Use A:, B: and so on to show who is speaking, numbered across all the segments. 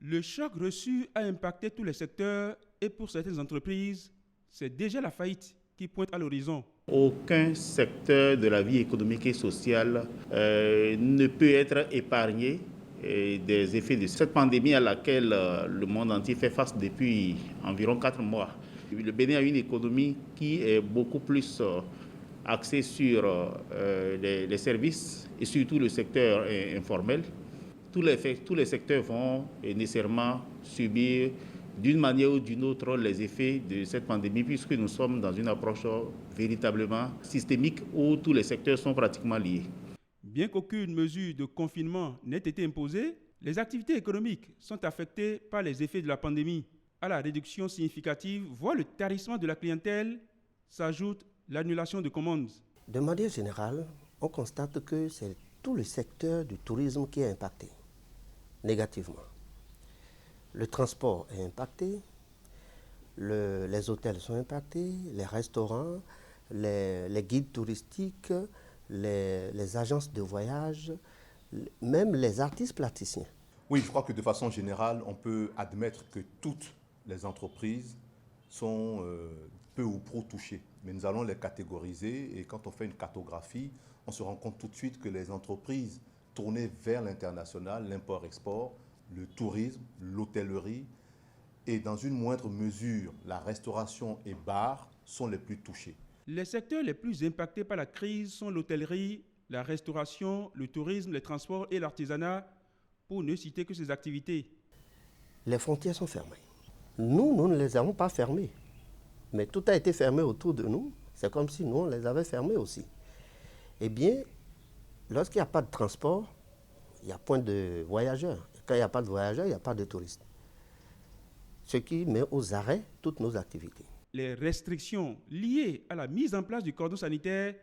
A: Le choc reçu a impacté tous les secteurs et pour certaines entreprises, c'est déjà la faillite qui pointe à l'horizon.
B: Aucun secteur de la vie économique et sociale ne peut être épargné des effets de cette pandémie à laquelle le monde entier fait face depuis environ 4 mois. Le Bénin a une économie qui est beaucoup plus axée sur les services et surtout le secteur informel. Tous les secteurs vont nécessairement subir d'une manière ou d'une autre les effets de cette pandémie puisque nous sommes dans une approche véritablement systémique où tous les secteurs sont pratiquement liés.
A: Bien qu'aucune mesure de confinement n'ait été imposée, les activités économiques sont affectées par les effets de la pandémie. À la réduction significative, voire le tarissement de la clientèle, s'ajoute l'annulation de commandes.
C: De manière générale, on constate que c'est tout le secteur du tourisme qui est impacté négativement. Le transport est impacté, les hôtels sont impactés, les restaurants, les guides touristiques, les agences de voyage, même les artistes plasticiens.
D: Oui, je crois que de façon générale, on peut admettre que toutes les entreprises sont peu ou prou touchées. Mais nous allons les catégoriser et quand on fait une cartographie, on se rend compte tout de suite que les entreprises tournées vers l'international, l'import-export, le tourisme, l'hôtellerie et dans une moindre mesure, la restauration et bars sont les plus touchés.
A: Les secteurs les plus impactés par la crise sont l'hôtellerie, la restauration, le tourisme, les transports et l'artisanat, pour ne citer que ces activités.
C: Les frontières sont fermées. Nous ne les avons pas fermées. Mais tout a été fermé autour de nous. C'est comme si nous, on les avait fermés aussi. Eh bien, lorsqu'il n'y a pas de transport, il n'y a point de voyageurs. Quand il n'y a pas de voyageurs, il n'y a pas de touristes. Ce qui met aux arrêts toutes nos activités.
A: Les restrictions liées à la mise en place du cordon sanitaire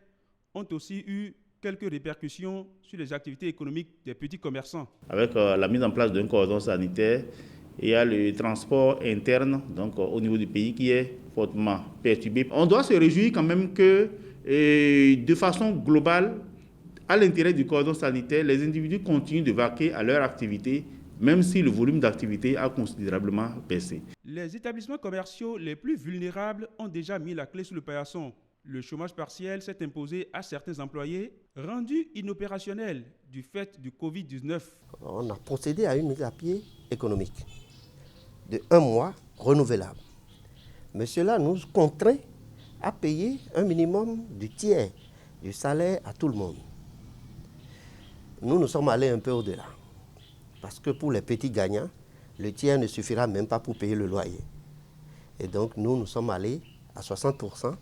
A: ont aussi eu quelques répercussions sur les activités économiques des petits commerçants.
B: Avec la mise en place d'un cordon sanitaire, il y a le transport interne donc, au niveau du pays qui est fortement perturbé. On doit se réjouir quand même que, de façon globale, à l'intérieur du cordon sanitaire, les individus continuent de vaquer à leur activité, même si le volume d'activité a considérablement baissé.
A: Les établissements commerciaux les plus vulnérables ont déjà mis la clé sous le paillasson. Le chômage partiel s'est imposé à certains employés, rendus inopérationnels du fait du Covid-19.
C: On a procédé à une mise à pied économique de 1 mois renouvelable. Mais cela nous contraint à payer un minimum du tiers du salaire à tout le monde. Nous sommes allés un peu au-delà. Parce que pour les petits gagnants, le tiers ne suffira même pas pour payer le loyer. Et donc nous sommes allés à 60%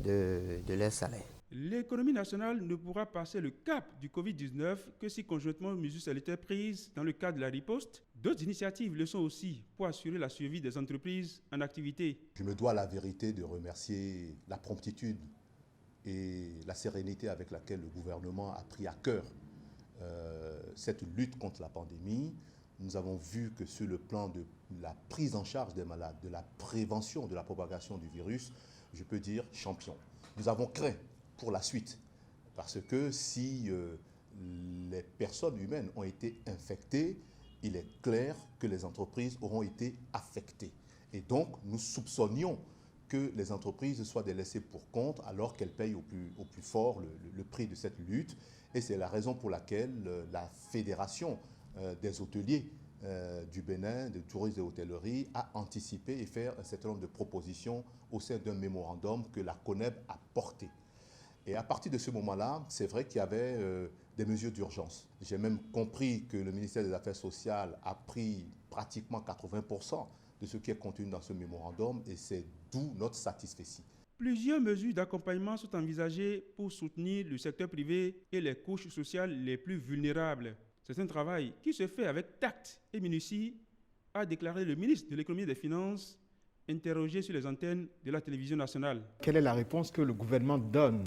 C: de leur salaire.
A: L'économie nationale ne pourra passer le cap du Covid-19 que si conjointement aux mesures sanitaires prises dans le cadre de la riposte, d'autres initiatives le sont aussi pour assurer la survie des entreprises en activité.
D: Je me dois à la vérité de remercier la promptitude et la sérénité avec laquelle le gouvernement a pris à cœur cette lutte contre la pandémie. Nous avons vu que sur le plan de la prise en charge des malades, de la prévention de la propagation du virus, je peux dire champion. Nous avons craint pour la suite, parce que si les personnes humaines ont été infectées, il est clair que les entreprises auront été affectées. Et donc, nous soupçonnions que les entreprises soient des laissés pour compte alors qu'elles payent au plus fort le prix de cette lutte. Et c'est la raison pour laquelle la Fédération des hôteliers du Bénin, de tourisme et hôtellerie, a anticipé et fait un certain nombre de propositions au sein d'un mémorandum que la CONEB a porté. Et à partir de ce moment-là, c'est vrai qu'il y avait des mesures d'urgence. J'ai même compris que le ministère des Affaires sociales a pris pratiquement 80% de ce qui est contenu dans ce mémorandum et c'est d'où notre satisfecit.
A: Plusieurs mesures d'accompagnement sont envisagées pour soutenir le secteur privé et les couches sociales les plus vulnérables. C'est un travail qui se fait avec tact et minutie, a déclaré le ministre de l'Économie et des Finances, interrogé sur les antennes de la télévision nationale.
E: Quelle est la réponse que le gouvernement donne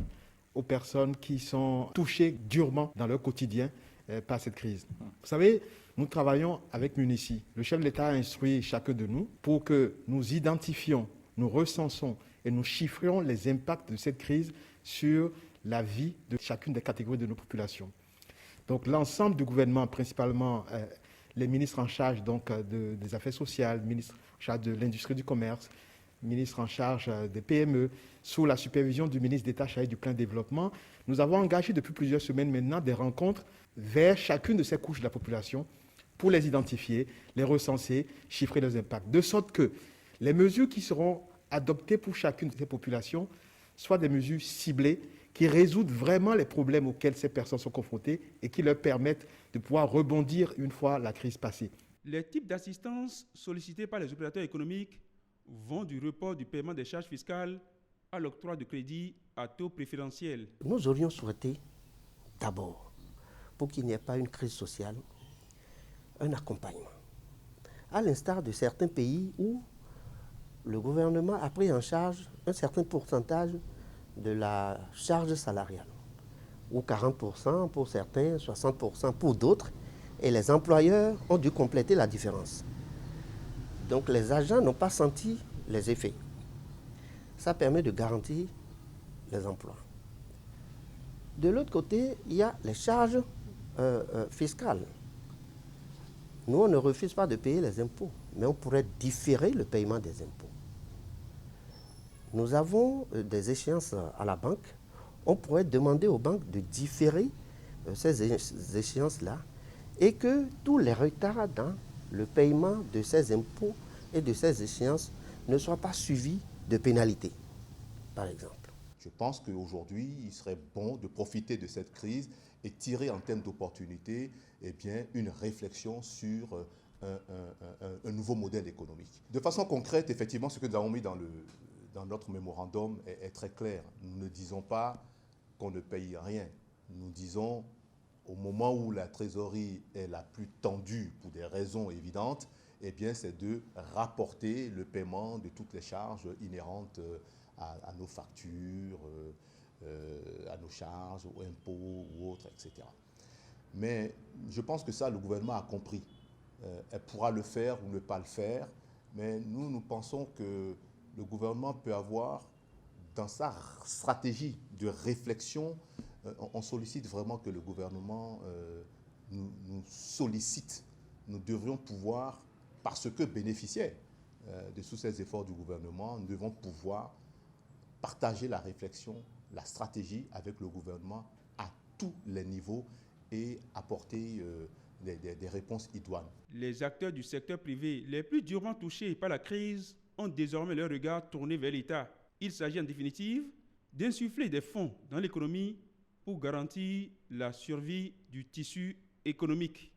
E: aux personnes qui sont touchées durement dans leur quotidien par cette crise? Vous savez, nous travaillons avec Munici. Le chef de l'État a instruit chacun de nous pour que nous identifions, nous recensons et nous chiffrions les impacts de cette crise sur la vie de chacune des catégories de nos populations. Donc l'ensemble du gouvernement, principalement les ministres en charge donc, des affaires sociales, ministres en charge de l'industrie du commerce, ministre en charge des PME, sous la supervision du ministre d'État chargé du plein développement. Nous avons engagé depuis plusieurs semaines maintenant des rencontres vers chacune de ces couches de la population pour les identifier, les recenser, chiffrer leurs impacts, de sorte que les mesures qui seront adoptées pour chacune de ces populations soient des mesures ciblées qui résoudent vraiment les problèmes auxquels ces personnes sont confrontées et qui leur permettent de pouvoir rebondir une fois la crise passée.
A: Les types d'assistance sollicités par les opérateurs économiques vont du report du paiement des charges fiscales à l'octroi de crédits à taux préférentiel.
C: Nous aurions souhaité d'abord, pour qu'il n'y ait pas une crise sociale, un accompagnement. À l'instar de certains pays où le gouvernement a pris en charge un certain pourcentage de la charge salariale, ou 40% pour certains, 60% pour d'autres, et les employeurs ont dû compléter la différence. Donc les agents n'ont pas senti les effets. Ça permet de garantir les emplois. De l'autre côté, il y a les charges fiscales. Nous, on ne refuse pas de payer les impôts, mais on pourrait différer le paiement des impôts. Nous avons des échéances à la banque. On pourrait demander aux banques de différer ces échéances-là et que tous les retards dans le paiement de ces impôts et de ces échéances ne soient pas suivis de pénalités, par exemple.
D: Je pense qu'aujourd'hui, il serait bon de profiter de cette crise et tirer en termes d'opportunités une réflexion sur un nouveau modèle économique. De façon concrète, effectivement, ce que nous avons mis dans notre mémorandum est très clair. Nous ne disons pas qu'on ne paye rien. Nous disons, au moment où la trésorerie est la plus tendue pour des raisons évidentes, c'est de rapporter le paiement de toutes les charges inhérentes à nos factures, à nos charges, aux impôts ou autres, etc. Mais je pense que ça, le gouvernement a compris. Elle pourra le faire ou ne pas le faire, mais nous pensons que le gouvernement peut avoir, dans sa stratégie de réflexion, on sollicite vraiment que le gouvernement nous sollicite. Nous devrions pouvoir, parce que bénéficiaires de tous ces efforts du gouvernement, nous devons pouvoir partager la réflexion, la stratégie avec le gouvernement à tous les niveaux et apporter des réponses idoines.
A: Les acteurs du secteur privé les plus durement touchés par la crise ont désormais leur regard tourné vers l'État. Il s'agit en définitive d'insuffler des fonds dans l'économie pour garantir la survie du tissu économique.